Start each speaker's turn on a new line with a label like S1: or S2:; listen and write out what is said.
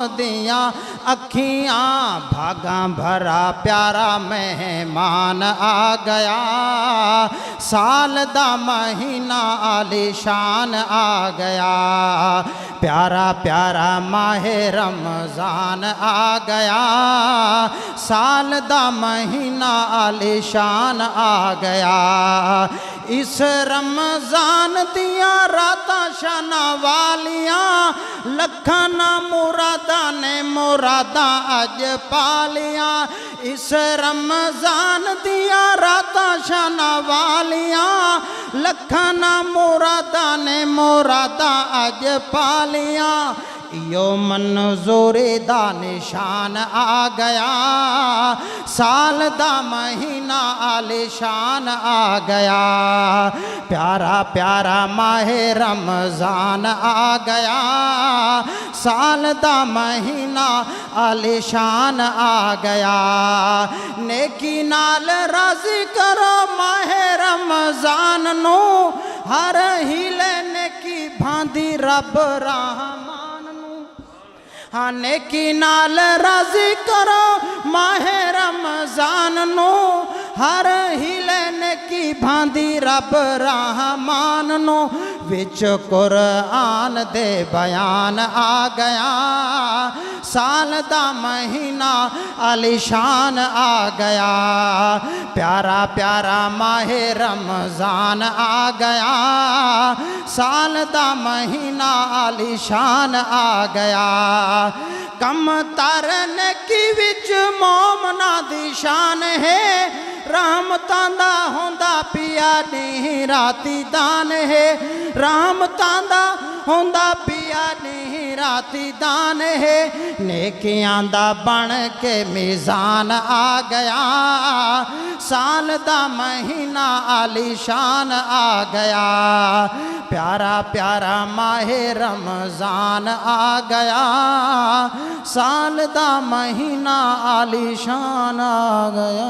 S1: दिया अखियाँ भागा भरा प्यारा मेहमान आ गया। साल दा महीना आलीशान आ गया। प्यारा प्यारा माहे रमज़ान आ गया। साल दा महीना आलीशान आ गया। इस रमज़ान दिया रातां शाना वालियाँ लखाना मुरादा ने मुरादा अज पालियाँ। इस रमज़ान दिया रातां शाना वालियाँ लखाना मुरादा ने मुरादा अज पालियाँ। यो मंजूरी दा निशान आ गया। साल दा महीना आलीशान आ गया। प्यारा प्यारा माहे रमज़ान आ गया। साल दा महीना आलीशान आ गया। नेकी नाल राज़ी करो माहे रमज़ान नू। हर हीले नेकी भांदी रब रहमान। हाँ नेकी नाल राज़ी करो माहे रमज़ान नू। हर हीले नेकी भांदी रब रहमान नू। विच कुरान दे बयान आ गया। साल दा महीना आलीशान आ गया। प्यारा प्यारा माहे रमज़ान आ गया। साल दा महीना आलीशान आ गया। कम तरन की विच मोमना दी शान है। रहमतां दा होंदा पिया नी राती दान है। रहमतां दा होंदा पिया नी राती दान है। नेकियां दा बन के मीज़ान आ गया। साल दा महीना आलीशान आ गया। प्यारा प्यारा माहे रमज़ान आ गया। साल दा महीना आलीशान आ गया।